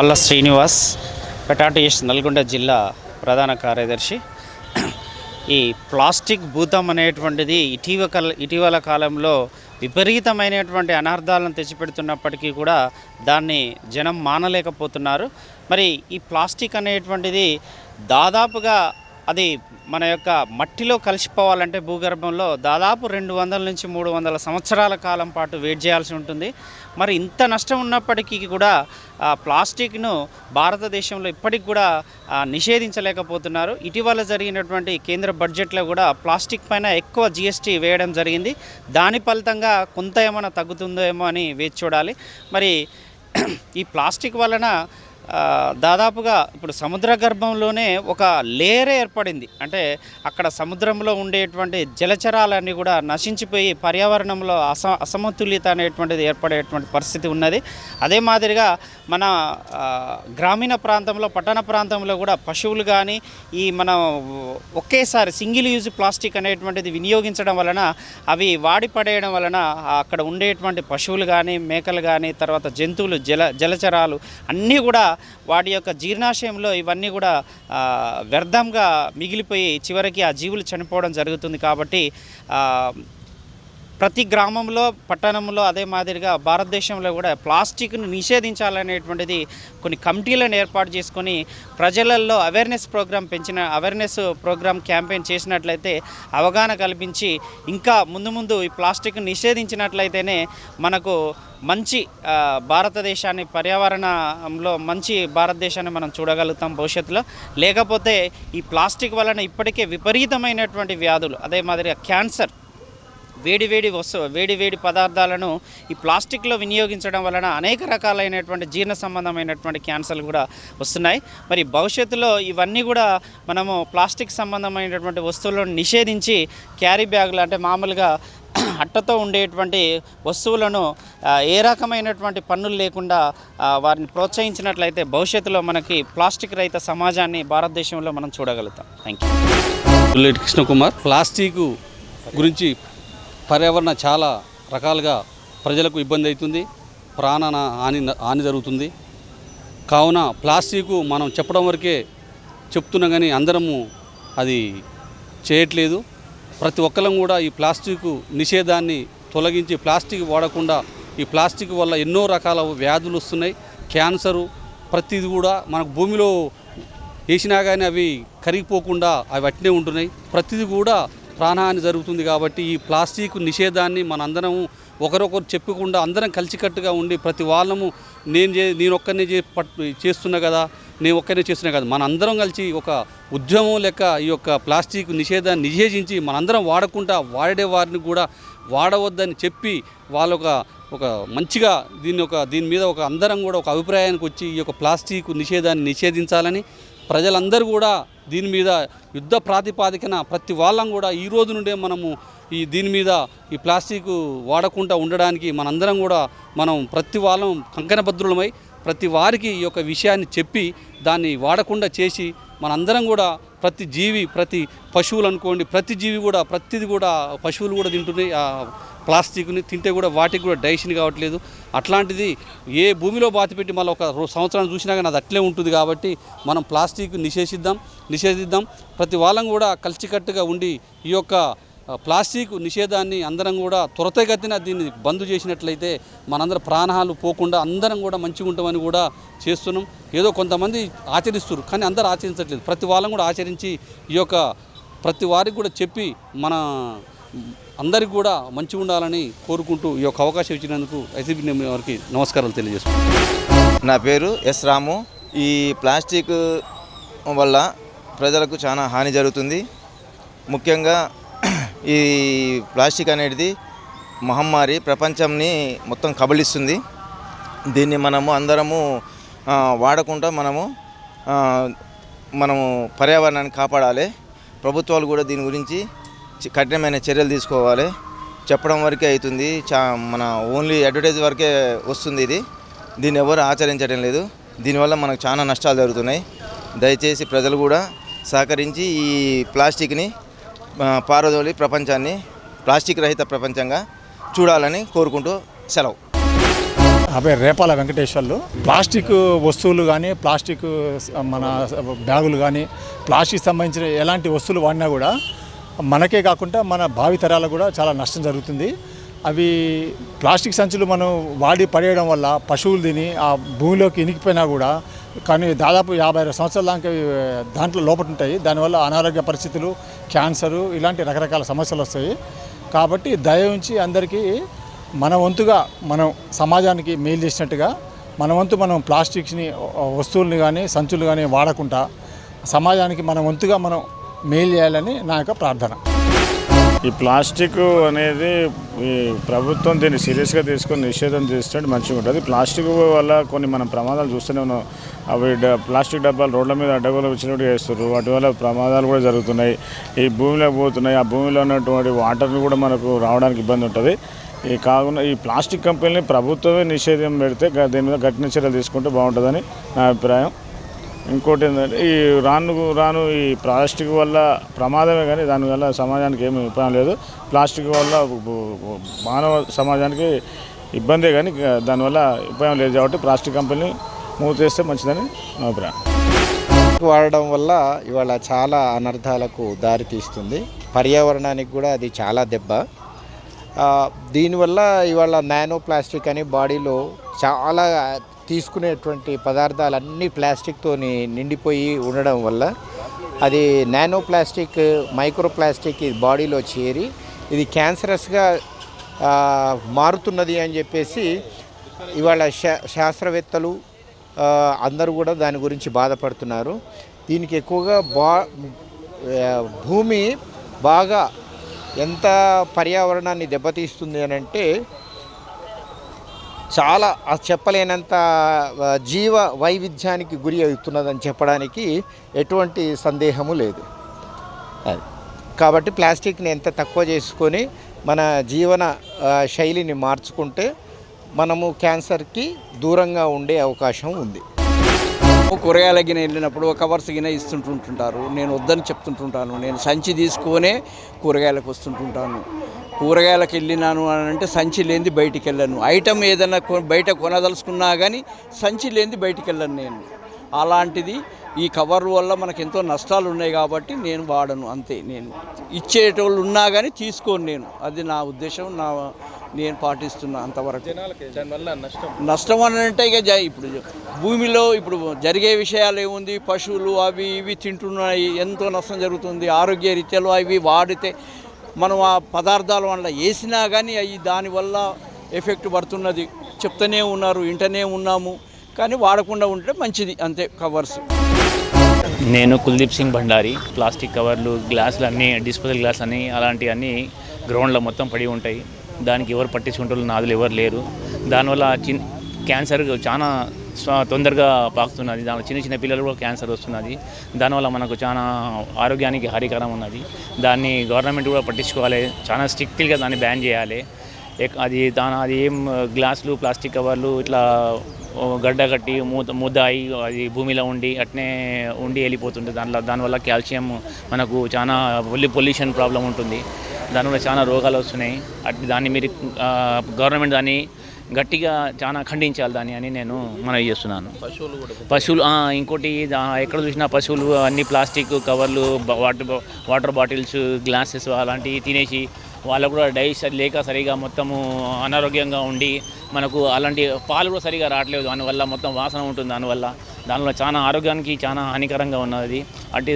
ఆళ్ళ శ్రీనివాస్, పెటాటిఎస్ నల్గొండ జిల్లా ప్రధాన కార్యదర్శి. ఈ ప్లాస్టిక్ భూతం అనేటువంటిది ఇటీవల కాలంలో విపరీతమైనటువంటి అనార్థాలను తెచ్చిపెడుతున్నప్పటికీ కూడా దాన్ని జనం మానలేకపోతున్నారు. మరి ఈ ప్లాస్టిక్ అనేటువంటిది దాదాపుగా అది మన యొక్క మట్టిలో కలిసిపోవాలంటే భూగర్భంలో దాదాపు 200 నుంచి 300 సంవత్సరాల కాలం పాటు వెయిట్ చేయాల్సి ఉంటుంది. మరి ఇంత నష్టం ఉన్నప్పటికీ కూడా ప్లాస్టిక్ను భారతదేశంలో ఇప్పటికి కూడా నిషేధించలేకపోతున్నారు. ఇటీవల జరిగినటువంటి కేంద్ర బడ్జెట్లో కూడా ప్లాస్టిక్ పైన ఎక్కువ జిఎస్టీ వేయడం జరిగింది. దాని ఫలితంగా కొంత ఏమైనా తగ్గుతుందో ఏమో అని వేచి చూడాలి. మరి ఈ ప్లాస్టిక్ వలన దాదాపుగా ఇప్పుడు సముద్ర గర్భంలోనే ఒక లేయరే ఏర్పడింది. అంటే అక్కడ సముద్రంలో ఉండేటువంటి జలచరాలన్నీ కూడా నశించిపోయి పర్యావరణంలో అసమతుల్యత అనేటువంటిది ఏర్పడేటువంటి పరిస్థితి ఉన్నది. అదే మాదిరిగా మన గ్రామీణ ప్రాంతంలో, పట్టణ ప్రాంతంలో కూడా పశువులు కానీ ఈ మనం ఒకేసారి సింగిల్ యూజ్ ప్లాస్టిక్ అనేటువంటిది వినియోగించడం వలన అవి వాడి పడేయడం వలన అక్కడ ఉండేటువంటి పశువులు కానీ, మేకలు కానీ, తర్వాత జంతువులు, జలచరాలు అన్నీ కూడా వాటి యొక్క జీర్ణాశయంలో ఇవన్నీ కూడా వ్యర్థంగా మిగిలిపోయి చివరికి ఆ జీవులు చనిపోవడం జరుగుతుంది. కాబట్టి ప్రతి గ్రామంలో, పట్టణంలో అదే మాదిరిగా భారతదేశంలో కూడా ప్లాస్టిక్ను నిషేధించాలనేటువంటిది కొన్ని కమిటీలను ఏర్పాటు చేసుకొని ప్రజలలో అవేర్నెస్ ప్రోగ్రామ్ క్యాంపెయిన్ చేసినట్లయితే, అవగాహన కల్పించి ఇంకా ముందు ఈ ప్లాస్టిక్ను నిషేధించినట్లయితేనే మనకు మంచి భారతదేశాన్ని, పర్యావరణంలో మంచి భారతదేశాన్ని మనం చూడగలుగుతాం భవిష్యత్తులో. లేకపోతే ఈ ప్లాస్టిక్ వలన ఇప్పటికే విపరీతమైనటువంటి వ్యాధులు, అదే మాదిరిగా క్యాన్సర్, వేడి పదార్థాలను ఈ ప్లాస్టిక్లో వినియోగించడం వలన అనేక రకాలైనటువంటి జీర్ణ సంబంధమైనటువంటి క్యాన్సర్లు కూడా వస్తున్నాయి. మరి భవిష్యత్తులో ఇవన్నీ కూడా మనము ప్లాస్టిక్ సంబంధమైనటువంటి వస్తువులను నిషేధించి క్యారీ బ్యాగులు, అంటే మామూలుగా అట్టతో ఉండేటువంటి వస్తువులను ఏ రకమైనటువంటి పన్నులు లేకుండా వారిని ప్రోత్సహించినట్లయితే భవిష్యత్తులో మనకి ప్లాస్టిక్ రహిత సమాజాన్ని భారతదేశంలో మనం చూడగలుగుతాం. Thank you. కృష్ణకుమార్. ప్లాస్టిక్ గురించి పర్యావరణ చాలా రకాలుగా ప్రజలకు ఇబ్బంది అవుతుంది, ప్రాణ హాని జరుగుతుంది. కావున ప్లాస్టిక్ మనం చెప్పడం వరకే చెప్తున్నాం కానీ అందరము అది చేయట్లేదు. ప్రతి ఒక్కరం కూడా ఈ ప్లాస్టిక్ నిషేధాన్ని తొలగించి ప్లాస్టిక్ వాడకుండా, ఈ ప్లాస్టిక్ వల్ల ఎన్నో రకాల వ్యాధులు వస్తున్నాయి. క్యాన్సరు ప్రతిది కూడా మనకు భూమిలో వేసినా కానీ అవి కరిగిపోకుండా అవి అట్నే ఉంటున్నాయి. ప్రతిది కూడా ప్రాణహాని జరుగుతుంది. కాబట్టి ఈ ప్లాస్టిక్ నిషేధాన్ని మనందరం ఒకరొకరు చెప్పకుండా అందరం కలిసికట్టుగా ఉండి ప్రతి వాళ్ళము నేను ఒక్కరినే చేస్తున్నా కదా, నేను ఒక్కరినే చేస్తున్నా కదా, మనందరం కలిసి ఒక ఉద్యమం లెక్క ఈ యొక్క ప్లాస్టిక్ నిషేధాన్ని నిషేధించి మనందరం వాడకుండా వాడే వారిని కూడా వాడవద్దని చెప్పి వాళ్ళు ఒక మంచిగా దీని మీద ఒక అందరం కూడా ఒక అభిప్రాయానికి వచ్చి ఈ యొక్క ప్లాస్టిక్ నిషేధాన్ని నిషేధించాలని ప్రజలందరూ కూడా దీని మీద యుద్ధ ప్రాతిపాదికన ప్రతి వాళ్ళం కూడా ఈ రోజు నుండే మనము దీని మీద ఈ ప్లాస్టిక్ వాడకుండా ఉండడానికి మనందరం కూడా మనం ప్రతి వాళ్ళం కంకణబద్ధులమై ప్రతి వారికి ఈ యొక్క విషయాన్ని చెప్పి దాన్ని వాడకుండా చేసి మనందరం కూడా ప్రతి జీవి, ప్రతి పశువులు అనుకోండి, ప్రతి జీవి కూడా ప్రతిది కూడా పశువులు కూడా తింటున్నాయి ప్లాస్టిక్ని. తింటే కూడా వాటికి కూడా డైజెషన్ కావట్లేదు. అట్లాంటిది ఏ భూమిలో బాతిపెట్టి మళ్ళీ ఒక సంవత్సరం చూసినా కానీ అది అట్లే ఉంటుంది. కాబట్టి మనం ప్లాస్టిక్ నిషేధిద్దాం. ప్రతి వాళ్ళం కూడా కలిసికట్టుగా ఉండి ఈ యొక్క ప్లాస్టిక్ నిషేధాన్ని అందరం కూడా త్వరితగతిన దీన్ని బంద్ చేసినట్లయితే మనందరం ప్రాణాలు పోకుండా అందరం కూడా మంచిగా ఉంటామని కూడా చేస్తున్నాం. ఏదో కొంతమంది ఆచరిస్తున్నారు కానీ అందరూ ఆచరించట్లేదు. ప్రతి వాళ్ళం కూడా ఆచరించి ఈ యొక్క ప్రతి వారికి కూడా చెప్పి మన అందరికి కూడా మంచిగా ఉండాలని కోరుకుంటూ ఈ యొక్క అవకాశం ఇచ్చినందుకు ఐసీబీ వారికి నమస్కారాలు తెలియజేస్తున్నాను. నా పేరు ఎస్ రాము. ఈ ప్లాస్టిక్ వల్ల ప్రజలకు చాలా హాని జరుగుతుంది. ముఖ్యంగా ఈ ప్లాస్టిక్ అనేది మహమ్మారి ప్రపంచాన్ని మొత్తం కబళిస్తుంది. దీన్ని మనము అందరము వాడకుండా మనము పర్యావరణాన్ని కాపాడాలి. ప్రభుత్వాలు కూడా దీని గురించి కఠినమైన చర్యలు తీసుకోవాలి. చెప్పడం వరకే అవుతుంది, మన ఓన్లీ అడ్వర్టైజ్ వరకే వస్తుంది. దీన్ని ఎవరు ఆచరించడం లేదు. దీనివల్ల మనకు చాలా నష్టాలు జరుగుతున్నాయి. దయచేసి ప్రజలు కూడా సహకరించి ఈ ప్లాస్టిక్ని పారదోలి ప్రపంచాన్ని ప్లాస్టిక్ రహిత ప్రపంచంగా చూడాలని కోరుకుంటూ సెలవు. నా పేరు రేపాల వెంకటేశ్వర్లు. ప్లాస్టిక్ వస్తువులు కానీ, ప్లాస్టిక్ మన బ్యాగులు కానీ, ప్లాస్టిక్ సంబంధించిన ఎలాంటి వస్తువులు వాడినా కూడా మనకే కాకుండా మన భావితరాలకు కూడా చాలా నష్టం జరుగుతుంది. అవి ప్లాస్టిక్ సంచులు మనం వాడి పడేయడం వల్ల పశువులు తిని ఆ భూమిలోకి ఇనికిపోయినా కూడా కానీ దాదాపు 50 సంవత్సరాల దాకా దాంట్లో లోపల ఉంటాయి. దానివల్ల అనారోగ్య పరిస్థితులు, క్యాన్సరు ఇలాంటి రకరకాల సమస్యలు వస్తాయి. కాబట్టి దయ ఉంచి అందరికీ మన వంతుగా మనం సమాజానికి మేలు చేసినట్టుగా మన వంతు మనం ప్లాస్టిక్స్ని వస్తువుల్ని కానీ సంచులు కానీ వాడకుండా సమాజానికి మన వంతుగా మనం మేలు చేయాలని నా యొక్క ప్రార్థన. ఈ ప్లాస్టిక్ అనేది ఈ ప్రభుత్వం దీన్ని సీరియస్గా తీసుకొని నిషేధం చేస్తే మంచిగా ఉంటుంది. ప్లాస్టిక్ వల్ల కొన్ని మనం ప్రమాదాలు చూస్తూనే ఉన్నాం. అవి ప్లాస్టిక్ డబ్బాలు రోడ్ల మీద అడ్డగోలు వచ్చినట్టు చేస్తారు. వాటి వల్ల ప్రమాదాలు కూడా జరుగుతున్నాయి. ఈ భూమిలోకి పోతున్నాయి. ఆ భూమిలో ఉన్నటువంటి వాటర్ని కూడా మనకు రావడానికి ఇబ్బంది ఉంటుంది. ఈ కాకుండా ఈ ప్లాస్టిక్ కంపెనీని ప్రభుత్వమే నిషేధం పెడితే దీని మీద కఠిన చర్యలు తీసుకుంటే బాగుంటుందని నా అభిప్రాయం. ఇంకోటి ఏంటంటే ఈ రాను ఈ ప్లాస్టిక్ వల్ల ప్రమాదమే కానీ దానివల్ల సమాజానికి ఏమీ ఉపయోగం లేదు. ప్లాస్టిక్ వల్ల మానవ సమాజానికి ఇబ్బందే కానీ దానివల్ల ఉపయోగం లేదు. కాబట్టి ప్లాస్టిక్ కంపెనీ మూసేస్తే మంచిదని నా అభిప్రాయం. వాడడం వల్ల ఇవాళ చాలా అనర్థాలకు దారితీస్తుంది. పర్యావరణానికి కూడా అది చాలా దెబ్బ. దీనివల్ల ఇవాళ నానో ప్లాస్టిక్ అని బాడీలో చాలా తీసుకునేటువంటి పదార్థాలన్నీ ప్లాస్టిక్తో నిండిపోయి ఉండడం వల్ల అది నానో ప్లాస్టిక్, మైక్రో ప్లాస్టిక్ ఇది బాడీలో చేరి ఇది క్యాన్సరస్గా మారుతున్నది అని చెప్పేసి ఇవాళ శాస్త్రవేత్తలు అందరూ కూడా దాని గురించి బాధపడుతున్నారు. దీనికి ఎక్కువగా భూమి బాగా ఎంత పర్యావరణాన్ని దెబ్బతీస్తుంది అని అంటే చాలా చెప్పలేనంత జీవ వైవిధ్యానికి గురి అవుతున్నదని చెప్పడానికి ఎటువంటి సందేహము లేదు. కాబట్టి ప్లాస్టిక్ని ఎంత తక్కువ చేసుకొని మన జీవన శైలిని మార్చుకుంటే మనము క్యాన్సర్కి దూరంగా ఉండే అవకాశం ఉంది. కూరగాయల గిన్నె వెళ్ళినప్పుడు కవర్స్ గిన్నె ఇస్తుంటుంటారు. నేను వద్దని చెప్తుంటుంటాను. నేను సంచి తీసుకొనే కూరగాయలకు వస్తుంటుంటాను. కూరగాయలకు వెళ్ళినాను అని అంటే సంచి లేనిది బయటికి వెళ్ళను. ఐటమ్ ఏదైనా బయట కొనదలుచుకున్నా కానీ సంచి లేనిది బయటికి వెళ్ళను నేను. అలాంటిది ఈ కవర్ వల్ల మనకు ఎంతో నష్టాలు ఉన్నాయి కాబట్టి నేను వాడను అంతే. నేను ఇచ్చేటోళ్ళు ఉన్నా కానీ తీసుకోను నేను. అది నా ఉద్దేశం. నేను పాటిస్తున్నా అంతవరకు. నష్టం అని అంటే ఇక ఇప్పుడు భూమిలో ఇప్పుడు జరిగే విషయాలు ఏముంది, పశువులు అవి ఇవి తింటున్నాయి, ఎంతో నష్టం జరుగుతుంది. ఆరోగ్య రీత్యాలు అవి వాడితే మనం ఆ పదార్థాల వల్ల వేసినా కానీ అవి దానివల్ల ఎఫెక్ట్ పడుతున్నది. చెప్తూనే ఉన్నారు, వింటూనే ఉన్నాము. కానీ వాడకుండా ఉంటే మంచిది అంతే. కవర్స్ నేను కుల్దీప్ సింగ్ భండారి. ప్లాస్టిక్ కవర్లు, గ్లాసులు అన్నీ, డిస్పోజల్ గ్లాస్ అన్నీ అలాంటివన్నీ గ్రౌండ్లో మొత్తం పడి ఉంటాయి. దానికి ఎవరు పట్టించుకుంటారు, నాదులు ఎవరు లేరు. దానివల్ల క్యాన్సర్ చాలా తొందరగా పాకుతున్నది. దానివల్ల చిన్న పిల్లలు కూడా క్యాన్సర్ వస్తున్నది. దానివల్ల మనకు చాలా ఆరోగ్యానికి హానికరం ఉన్నది. దాన్ని గవర్నమెంట్ కూడా పట్టించుకోవాలి. చాలా స్ట్రిక్ట్గా దాన్ని బ్యాన్ చేయాలి. అది ఏం గ్లాసులు, ప్లాస్టిక్ కవర్లు ఇట్లా గడ్డ కట్టి ముద్దాయి అది భూమిలో అట్నే ఉండి వెళ్ళిపోతుంది. దానివల్ల కాల్షియం మనకు చాలా పొల్యూషన్ ప్రాబ్లం ఉంటుంది. దానివల్ల చాలా రోగాలు వస్తున్నాయి. దాన్ని మీరు గవర్నమెంట్ దాన్ని గట్టిగా చాలా ఖండించాలి దాన్ని అని నేను మనవి చేస్తున్నాను. పశువులు ఇంకోటి ఎక్కడ చూసినా పశువులు అన్ని ప్లాస్టిక్ కవర్లు, వాటర్ బాటిల్స్, గ్లాసెస్ అలాంటివి తినేసి వాళ్ళకు కూడా డైజెషన్ లేక సరిగా మొత్తము అనారోగ్యంగా ఉండి మనకు అలాంటి పాలు కూడా సరిగా రావట్లేదు. దానివల్ల మొత్తం వాసన ఉంటుంది. దానివల్ల చాలా ఆరోగ్యానికి చాలా హానికరంగా ఉన్నది.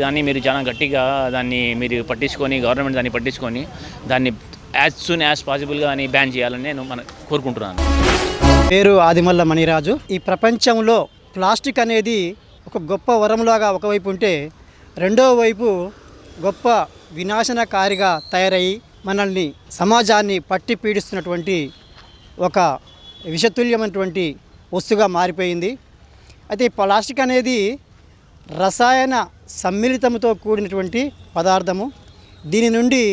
దాన్ని మీరు చాలా గట్టిగా దాన్ని మీరు పట్టించుకొని గవర్నమెంట్ దాన్ని పట్టించుకొని దాన్ని యాజ్ సూన్ యాజ్ పాసిబుల్గా అని బ్యాన్ చేయాలని నేను కోరుకుంటున్నాను. పేరు ఆదిమల్ల మణిరాజు. ఈ ప్రపంచంలో ప్లాస్టిక్ అనేది ఒక గొప్ప వరంలాగా ఒకవైపు ఉంటే రెండో వైపు గొప్ప వినాశనకారిగా తయారయ్యి మనల్ని సమాజాన్ని పట్టి పీడిస్తున్నటువంటి ఒక విషతుల్యమైనటువంటి వస్తువుగా మారిపోయింది. అయితే ఈ ప్లాస్టిక్ అనేది రసాయన సమ్మిళితంతో కూడినటువంటి పదార్థము. దీని నుండి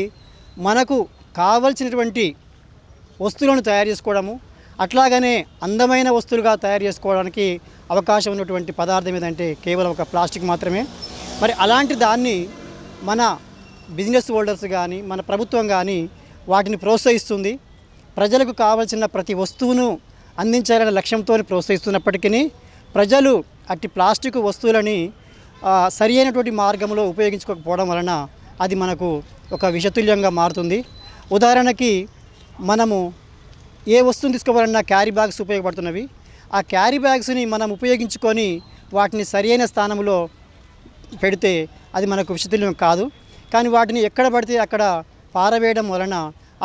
మనకు కావలసినటువంటి వస్తువులను తయారు చేసుకోవడము, అట్లాగనే అందమైన వస్తువులుగా తయారు చేసుకోవడానికి అవకాశం ఉన్నటువంటి పదార్థం ఏదంటే కేవలం ఒక ప్లాస్టిక్ మాత్రమే. మరి అలాంటి దాన్ని మన బిజినెస్ హోల్డర్స్ కానీ మన ప్రభుత్వం కానీ వాటిని ప్రోత్సహిస్తుంది. ప్రజలకు కావాల్సిన ప్రతి వస్తువును అందించాలనే లక్ష్యంతో ప్రోత్సహిస్తున్నప్పటికీ ప్రజలు అట్టి ప్లాస్టిక్ వస్తువులని సరి అయినటువంటి మార్గంలో ఉపయోగించుకోకపోవడం వలన అది మనకు ఒక విషతుల్యంగా మారుతుంది. ఉదాహరణకి మనము ఏ వస్తువుని తీసుకోవాలన్నా క్యారీ బ్యాగ్స్ ఉపయోగపడుతున్నవి. ఆ క్యారీ బ్యాగ్స్ని మనం ఉపయోగించుకొని వాటిని సరైన స్థానంలో పెడితే అది మనకు విషతుల్యం కాదు. కానీ వాటిని ఎక్కడ పడితే అక్కడ పారవేయడం వలన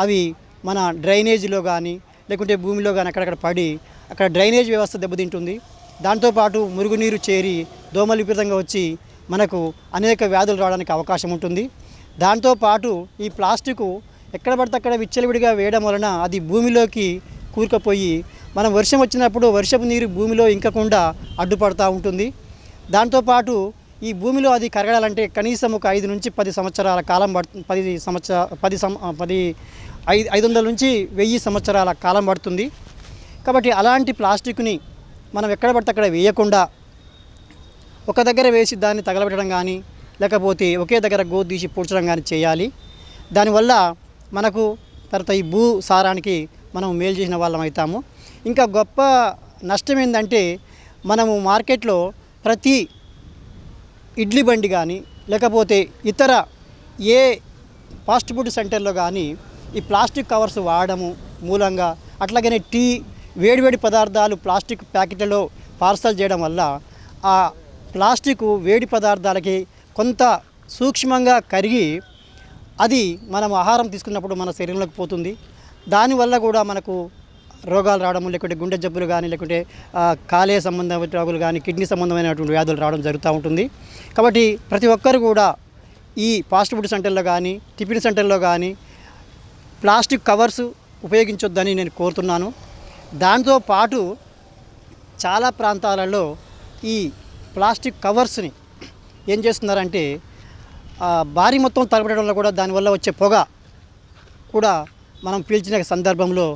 అవి మన డ్రైనేజీలో కానీ లేకుంటే భూమిలో కానీ అక్కడక్కడ పడి అక్కడ డ్రైనేజ్ వ్యవస్థ దెబ్బతింటుంది. దాంతోపాటు మురుగునీరు చేరి దోమలు విపరీతంగా వచ్చి మనకు అనేక వ్యాధులు రావడానికి అవకాశం ఉంటుంది. దాంతోపాటు ఈ ప్లాస్టిక్ ఎక్కడ పడితే అక్కడ విచ్చలవిడిగా వేయడం వలన అది భూమిలోకి కూరుకుపోయి మనం వర్షం వచ్చినప్పుడు వర్షపు నీరు భూమిలో ఇంకకుండా అడ్డుపడుతూ ఉంటుంది. దాంతోపాటు ఈ భూమిలో అది కరగాలంటే కనీసం ఒక 5 నుంచి 10 సంవత్సరాల కాలం పడుతుంది. 500 నుంచి 1000 సంవత్సరాల కాలం పడుతుంది. కాబట్టి అలాంటి ప్లాస్టిక్ని మనం ఎక్కడ పడితే అక్కడ వేయకుండా ఒక దగ్గర వేసి దాన్ని తగలబెట్టడం కానీ లేకపోతే ఒకే దగ్గర గోధు తీసి పూడ్చడం కానీ చేయాలి. దానివల్ల మనకు తర్వాత ఈ భూ సారానికి మనం మేలు చేసిన వాళ్ళం అవుతాము. ఇంకా గొప్ప నష్టం ఏంటంటే మనము మార్కెట్లో ప్రతి ఇడ్లీ బండి కానీ లేకపోతే ఇతర ఏ ఫాస్ట్ ఫుడ్ సెంటర్లో కానీ ఈ ప్లాస్టిక్ కవర్స్ వాడము మూలంగా, అట్లాగనే టీ వేడివేడి పదార్థాలు ప్లాస్టిక్ ప్యాకెట్లలో పార్సల్ చేయడం వల్ల ఆ ప్లాస్టిక్ వేడి పదార్థాలకి కొంత సూక్ష్మంగా కరిగి అది మనం ఆహారం తీసుకున్నప్పుడు మన శరీరంలోకి పోతుంది. దానివల్ల కూడా మనకు రోగాలు రావడం, లేకుంటే గుండె జబ్బులు కానీ లేకుంటే కాలేయ సంబంధమైన రోగులు కానీ కిడ్నీ సంబంధమైనటువంటి వ్యాధులు రావడం జరుగుతూ ఉంటుంది. కాబట్టి ప్రతి ఒక్కరు కూడా ఈ ఫాస్ట్ ఫుడ్ సెంటర్లో కానీ టిఫిన్ సెంటర్లో కానీ ప్లాస్టిక్ కవర్స్ ఉపయోగించొద్దని నేను కోరుతున్నాను. దాంతోపాటు చాలా ప్రాంతాలలో ఈ ప్లాస్టిక్ కవర్స్ని ఏం చేస్తున్నారంటే భారీ మొత్తం తగలబెట్టడం వల్ల కూడా దానివల్ల వచ్చే పొగ కూడా మనం పీల్చిన సందర్భంలో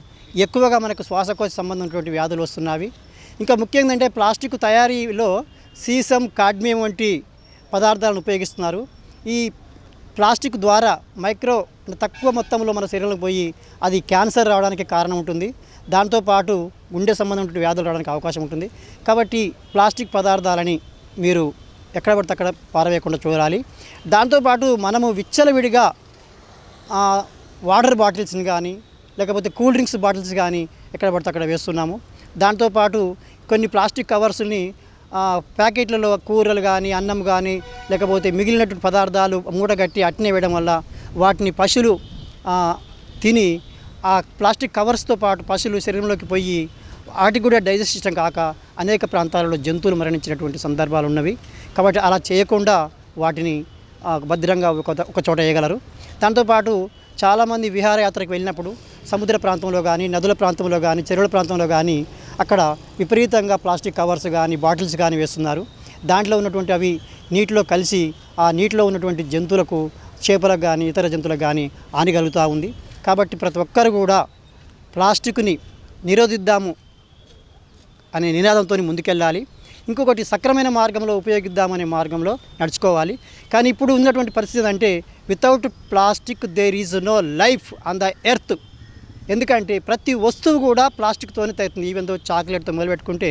ఎక్కువగా మనకు శ్వాసకోశ సంబంధమైనటువంటి వ్యాధులు వస్తున్నవి. ఇంకా ముఖ్యంగా ఏంటంటే ప్లాస్టిక్ తయారీలో సీసం, కాడ్మియం వంటి పదార్థాలను ఉపయోగిస్తున్నారు. ఈ ప్లాస్టిక్ ద్వారా తక్కువ మొత్తంలో మన శరీరంలోకి పోయి అది క్యాన్సర్ రావడానికి కారణం ఉంటుంది. దాంతోపాటు గుండె సంబంధమైన వ్యాధులు రావడానికి అవకాశం ఉంటుంది. కాబట్టి ప్లాస్టిక్ పదార్థాలని మీరు ఎక్కడ పడితే అక్కడ పారవేయకుండా చూడాలి. దాంతోపాటు మనము విచ్చలవిడిగా వాటర్ బాటిల్స్ని కానీ లేకపోతే కూల్ డ్రింక్స్ బాటిల్స్ కానీ ఎక్కడ పడితే అక్కడ వేస్తున్నాము. దాంతోపాటు కొన్ని ప్లాస్టిక్ కవర్స్ని ప్యాకెట్లలో కూరలు కానీ అన్నం కానీ లేకపోతే మిగిలినటువంటి పదార్థాలు మూటగట్టి అట్నే వేయడం వల్ల వాటిని పశువులు తిని ఆ ప్లాస్టిక్ కవర్స్తో పాటు పశువులు శరీరంలోకి పోయి వాటికి కూడా డైజెస్ట్ సిస్టమ్ కాక అనేక ప్రాంతాలలో జంతువులు మరణించినటువంటి సందర్భాలు ఉన్నవి. కాబట్టి అలా చేయకుండా వాటిని భద్రంగా ఒక చోట వేయగలరు. దాంతోపాటు చాలామంది విహారయాత్రకు వెళ్ళినప్పుడు సముద్ర ప్రాంతంలో కానీ నదుల ప్రాంతంలో కానీ చెరువుల ప్రాంతంలో కానీ అక్కడ విపరీతంగా ప్లాస్టిక్ కవర్స్ కానీ బాటిల్స్ కానీ వేస్తున్నారు. దాంట్లో ఉన్నటువంటి అవి నీటిలో కలిసి ఆ నీటిలో ఉన్నటువంటి జంతువులకు, చేపలకు కానీ ఇతర జంతువులకు కానీ హాని కలుగుతూ ఉంది. కాబట్టి ప్రతి ఒక్కరు కూడా ప్లాస్టిక్ని నిరోధిద్దాము అనే నినాదంతో ముందుకెళ్ళాలి. ఇంకొకటి సక్రమైన మార్గంలో ఉపయోగిద్దామనే మార్గంలో నడుచుకోవాలి. కానీ ఇప్పుడు ఉన్నటువంటి పరిస్థితి అంటే without plastic there is no life on the earth. ఎందుకంటే ప్రతి వస్తువు కూడా ప్లాస్టిక్తోనే తయారుతుంది. ఈవెన్ దో చాక్లెట్తో మొదలుపెట్టుకుంటే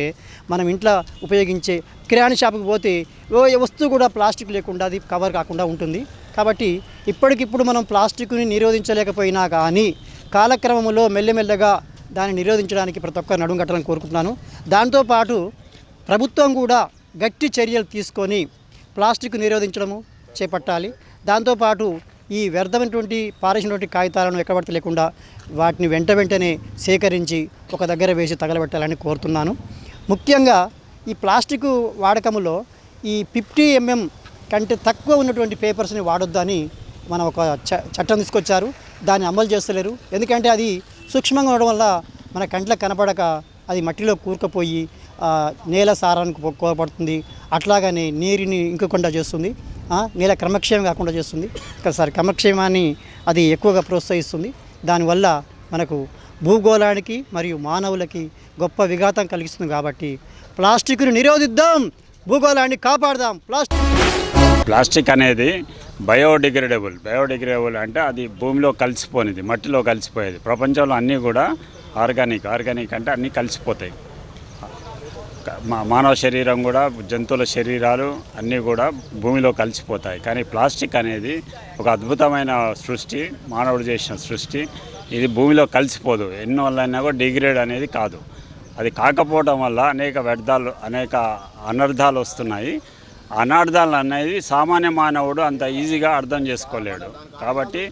మనం ఇంట్లో ఉపయోగించే కిరాణా షాపుకి పోతే వస్తువు కూడా ప్లాస్టిక్ లేకుండా అది కవర్ కాకుండా ఉంటుంది. కాబట్టి ఇప్పటికిప్పుడు మనం ప్లాస్టిక్ని నిరోధించలేకపోయినా కానీ కాలక్రమంలో మెల్లమెల్లగా దాన్ని నిరోధించడానికి ప్రతి ఒక్కరు నడుం కట్టాలని కోరుకుంటున్నాను. దాంతోపాటు ప్రభుత్వం కూడా గట్టి చర్యలు తీసుకొని ప్లాస్టిక్ నిరోధించడము చేపట్టాలి. దాంతోపాటు ఈ వ్యర్థమైనటువంటి పారేసినటువంటి కాగితాలను ఎక్కడ పడితే లేకుండా వాటిని వెంటనే సేకరించి ఒక దగ్గర వేసి తగలబెట్టాలని కోరుతున్నాను. ముఖ్యంగా ఈ ప్లాస్టిక్ వాడకంలో ఈ 50 mm కంటే తక్కువ ఉన్నటువంటి పేపర్స్ని వాడొద్దని మనం ఒక చట్టం తీసుకొచ్చారు. దాన్ని అమలు చేస్తలేరు. ఎందుకంటే అది సూక్ష్మంగా ఉండడం వల్ల మన కంట్లకు కనపడక అది మట్టిలో కూరుకుపోయి నేల సారానికి కోరపడుతుంది. అట్లాగనే నీరుని ఇంకకుండా చేస్తుంది. నేల క్రమక్షేమం కాకుండా చేస్తుంది. క్రమక్షేమాన్ని అది ఎక్కువగా ప్రోత్సహిస్తుంది. దానివల్ల మనకు భూగోళానికి మరియు మానవులకి గొప్ప విఘాతం కలిగిస్తుంది. కాబట్టి ప్లాస్టిక్ను నిరోధిద్దాం, భూగోళాన్ని కాపాడదాం. ప్లాస్టిక్ అనేది బయోడిగ్రేడబుల్ అంటే అది భూమిలో కలిసిపోనిది, మట్టిలో కలిసిపోయేది. ప్రపంచంలో అన్నీ కూడా ఆర్గానిక్ అంటే అన్నీ కలిసిపోతాయి. మానవ శరీరం కూడా, జంతువుల శరీరాలు అన్నీ కూడా భూమిలో కలిసిపోతాయి. కానీ ప్లాస్టిక్ అనేది ఒక అద్భుతమైన సృష్టి, మానవుడు చేసిన సృష్టి. ఇది భూమిలో కలిసిపోదు. ఎన్నో వల్ల కూడా డిగ్రేడ్ అనేది కాదు. అది కాకపోవడం వల్ల అనేక వ్యర్థాలు, అనేక అనర్థాలు వస్తున్నాయి. అనర్థాలు అనేది సామాన్య మానవుడు అంత ఈజీగా అర్థం చేసుకోలేడు. కాబట్టి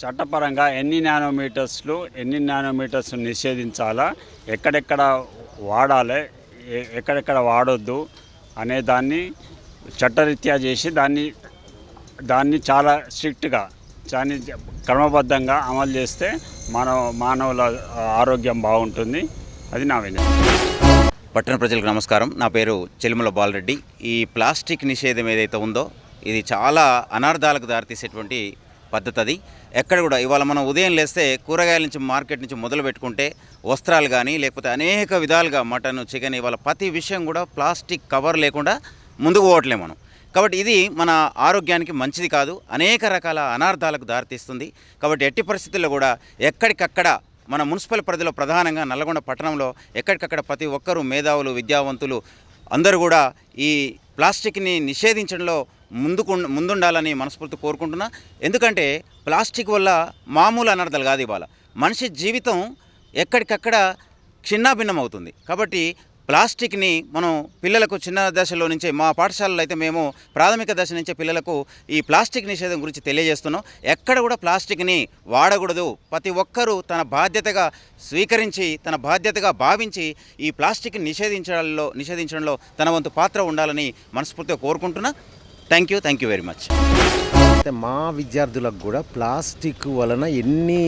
చట్టపరంగా ఎన్ని నానోమీటర్స్ నిషేధించాలా, ఎక్కడెక్కడ వాడాలి, ఎక్కడెక్కడ వాడొద్దు అనే దాన్ని చట్టరీత్యా చేసి దాన్ని చాలా స్ట్రిక్ట్గా, చాలా క్రమబద్ధంగా అమలు చేస్తే మానవుల ఆరోగ్యం బాగుంటుంది. అది నా వినతి. పట్టణ ప్రజలకు నమస్కారం. నా పేరు చెలిమల బాలరెడ్డి. ఈ ప్లాస్టిక్ నిషేధం ఏదైతే ఉందో ఇది చాలా అనార్థాలకు దారితీసేటువంటి పద్ధతి. అది ఎక్కడ కూడా ఇవాళ మనం ఉదయం లేస్తే కూరగాయల నుంచి, మార్కెట్ నుంచి మొదలు పెట్టుకుంటే వస్త్రాలు కానీ, లేకపోతే అనేక విధాలుగా మటన్, చికెన్, ఇవాళ ప్రతి విషయం కూడా ప్లాస్టిక్ కవర్ లేకుండా ముందుకు పోవట్లే మనం. కాబట్టి ఇది మన ఆరోగ్యానికి మంచిది కాదు, అనేక రకాల అనార్థాలకు దారితీస్తుంది. కాబట్టి ఎట్టి పరిస్థితుల్లో కూడా ఎక్కడికక్కడ మన మున్సిపల్ పరిధిలో, ప్రధానంగా నల్లగొండ పట్టణంలో ఎక్కడికక్కడ ప్రతి ఒక్కరూ, మేధావులు, విద్యావంతులు అందరూ కూడా ఈ ప్లాస్టిక్ని నిషేధించడంలో ముందుండాలని మనస్ఫూర్తి కోరుకుంటున్నా. ఎందుకంటే ప్లాస్టిక్ వల్ల మామూలు అనర్థాలు కాదు, ఇవాళ మనిషి జీవితం ఎక్కడికక్కడ చిన్నాభిన్నం అవుతుంది. కాబట్టి ప్లాస్టిక్ని మనం పిల్లలకు చిన్న దశలో నుంచే, మా పాఠశాలలో అయితే మేము ప్రాథమిక దశ నుంచే పిల్లలకు ఈ ప్లాస్టిక్ నిషేధం గురించి తెలియజేస్తున్నాం. ఎక్కడ కూడా ప్లాస్టిక్ని వాడకూడదు. ప్రతి ఒక్కరూ తన బాధ్యతగా స్వీకరించి, తన బాధ్యతగా భావించి ఈ ప్లాస్టిక్ నిషేధించడంలో తన వంతు పాత్ర ఉండాలని మనస్ఫూర్తిగా కోరుకుంటున్నా. Thank you very much. మా విద్యార్థులకు కూడా ప్లాస్టిక్ వలన ఎన్ని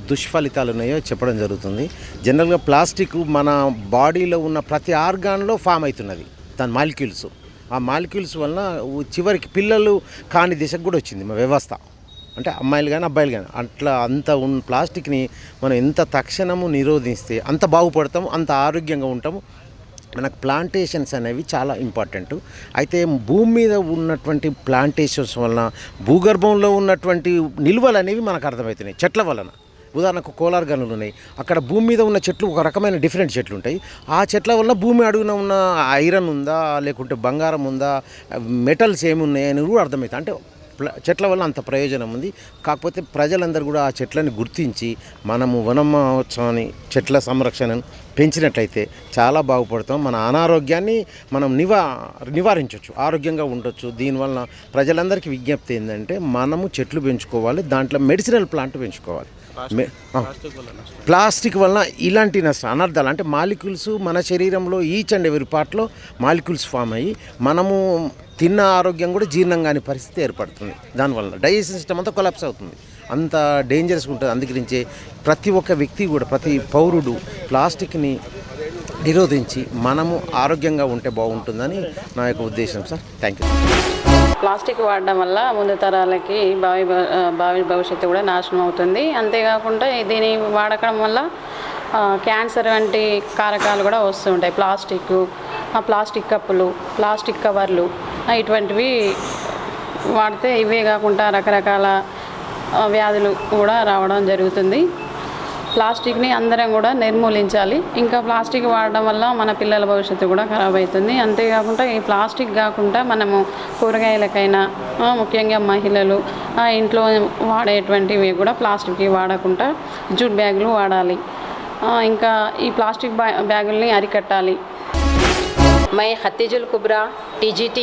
దుష్ఫలితాలు ఉన్నాయో చెప్పడం జరుగుతుంది. జనరల్గా ప్లాస్టిక్ మన బాడీలో ఉన్న ప్రతి ఆర్గాన్లో ఫామ్ అవుతున్నది దాని మాలిక్యూల్స్. ఆ మాలిక్యూల్స్ వలన చివరికి పిల్లలు కాని దిశకు కూడా వచ్చింది మా వ్యవస్థ. అంటే అమ్మాయిలు కానీ అబ్బాయిలు కానీ అట్లా ఉన్న ప్లాస్టిక్ని మనం ఎంత తక్షణము నిరోధిస్తే అంత బాగుపడతాము, అంత ఆరోగ్యంగా ఉంటాము. మనకు ప్లాంటేషన్స్ అనేవి చాలా ఇంపార్టెంట్. అయితే భూమి మీద ఉన్నటువంటి ప్లాంటేషన్స్ వలన భూగర్భంలో ఉన్నటువంటి నిల్వలు అనేవి మనకు అర్థమవుతున్నాయి చెట్ల వలన. ఉదాహరణకు కోలార్ గనులు ఉన్నాయి, అక్కడ భూమి మీద ఉన్న చెట్లు ఒక రకమైన డిఫరెంట్ చెట్లు ఉంటాయి. ఆ చెట్ల వలన భూమి అడుగున ఉన్న ఐరన్ ఉందా, లేకుంటే బంగారం ఉందా, మెటల్స్ ఏమున్నాయని కూడా అర్థమవుతాయి. అంటే చెట్ల వల్ల అంత ప్రయోజనం ఉంది. కాకపోతే ప్రజలందరూ కూడా ఆ చెట్లని గుర్తించి మనము వనమహోత్సవాన్ని, చెట్ల సంరక్షణను పెంచినట్లయితే చాలా బాగుపడతాం. మన అనారోగ్యాన్ని మనం నివారించవచ్చు, ఆరోగ్యంగా ఉండొచ్చు. దీనివల్ల ప్రజలందరికీ విజ్ఞప్తి ఏంటంటే మనము చెట్లు పెంచుకోవాలి, దాంట్లో మెడిసినల్ ప్లాంట్ పెంచుకోవాలి. ప్లాస్టిక్ వలన ఇలాంటి అనర్థాలు అంటే మాలిక్యూల్స్ మన శరీరంలో ఈచ్ అండ్ ఎవరి పార్ట్లో మాలిక్యూల్స్ ఫామ్ అయ్యి మనము తిన్న ఆరోగ్యం కూడా జీర్ణం కాని పరిస్థితి ఏర్పడుతుంది. దానివల్ల డైజెషన్ సిస్టమ్ అంతా కొలాప్స్ అవుతుంది. అంత డేంజరస్గా ఉంటుంది. అందుగురించి ప్రతి ఒక్క వ్యక్తి కూడా, ప్రతి పౌరుడు ప్లాస్టిక్ని నిరోధించి మనము ఆరోగ్యంగా ఉంటే బాగుంటుందని నా యొక్క ఉద్దేశం సార్. Thank you. ప్లాస్టిక్ వాడడం వల్ల ముందు తరాలకి భావి భవిష్యత్తు కూడా నాశనం అవుతుంది. అంతేకాకుండా దీని వాడకం వల్ల క్యాన్సర్ వంటి కారకాలు కూడా వస్తూ ఉంటాయి. ప్లాస్టిక్ కప్పులు, ప్లాస్టిక్ కవర్లు ఇటువంటివి వాడితే ఇవే కాకుండా రకరకాల వ్యాధులు కూడా రావడం జరుగుతుంది. ప్లాస్టిక్ని అందరం కూడా నిర్మూలించాలి. ఇంకా ప్లాస్టిక్ వాడడం వల్ల మన పిల్లల భవిష్యత్తు కూడా ఖరాబ్ అవుతుంది. అంతేకాకుండా ఈ ప్లాస్టిక్ కాకుండా మనము కూరగాయలకైనా, ముఖ్యంగా మహిళలు ఇంట్లో వాడేటువంటివి కూడా ప్లాస్టిక్ వాడకుండా జూట్ బ్యాగులు వాడాలి. ఇంకా ఈ ప్లాస్టిక్ బ్యాగుల్ని అరికట్టాలి. मैं खतीजुल कुबरा TGT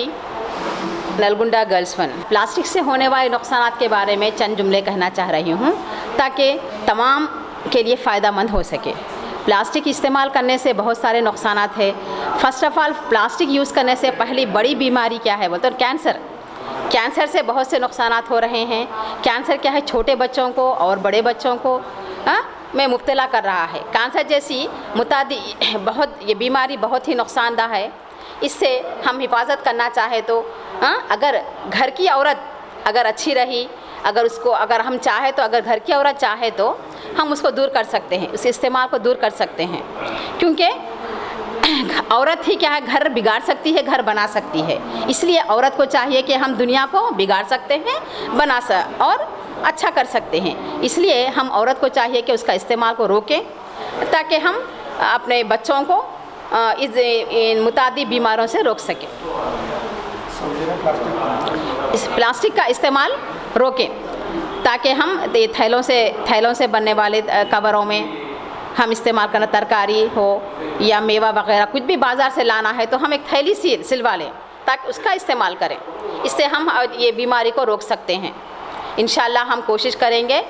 नलगुंडा गर्ल्स 1 प्लास्टिक से होने वाले नुकसानात के बारे में चंद जुमले कहना चाह रही हूँ ताकि तमाम के लिए फ़ायदेमंद हो सके। प्लास्टिक इस्तेमाल करने से बहुत सारे नुकसानात है। First of all plastic use करने से पहली बड़ी बीमारी क्या है बोलते हैं कैंसर से बहुत से नुकसानात हो रहे हैं। कैंसर क्या है, छोटे बच्चों को और बड़े बच्चों को में मुब्तला कर रहा है। कैंसर जैसी बहुत ये बीमारी बहुत ही नुकसानदा है। इससे हम हिफाजत करना चाहे तो अगर घर की औरत अगर अच्छी रही, अगर हम चाहे तो, अगर घर की औरत चाहे तो हम उसको दूर कर सकते हैं, उस इस्तेमाल को दूर कर सकते हैं। क्योंकि औरत ही क्या है, घर बिगाड़ सकती है, घर बना सकती है। इसलिए औरत को चाहिए कि हम दुनिया को बिगाड़ सकते हैं, और अच्छा कर सकते हैं। इसलिए हम औरत को चाहिए कि उसका इस्तेमाल को रोकें ताकि हम अपने बच्चों को इन मुतादी बीमारों से रोक सकें। इस प्लास्टिक का इस्तेमाल रोकें ताकि हम थैलों से बनने वाले कवरों में हम इस्तेमाल करना, तरकारी हो या मेवा वगैरह कुछ भी बाज़ार से लाना है तो हम एक थैली सिलवा लें ताकि उसका इस्तेमाल करें। इससे हम ये बीमारी को रोक सकते हैं। इंशाल्लाह हम कोशिश करेंगे।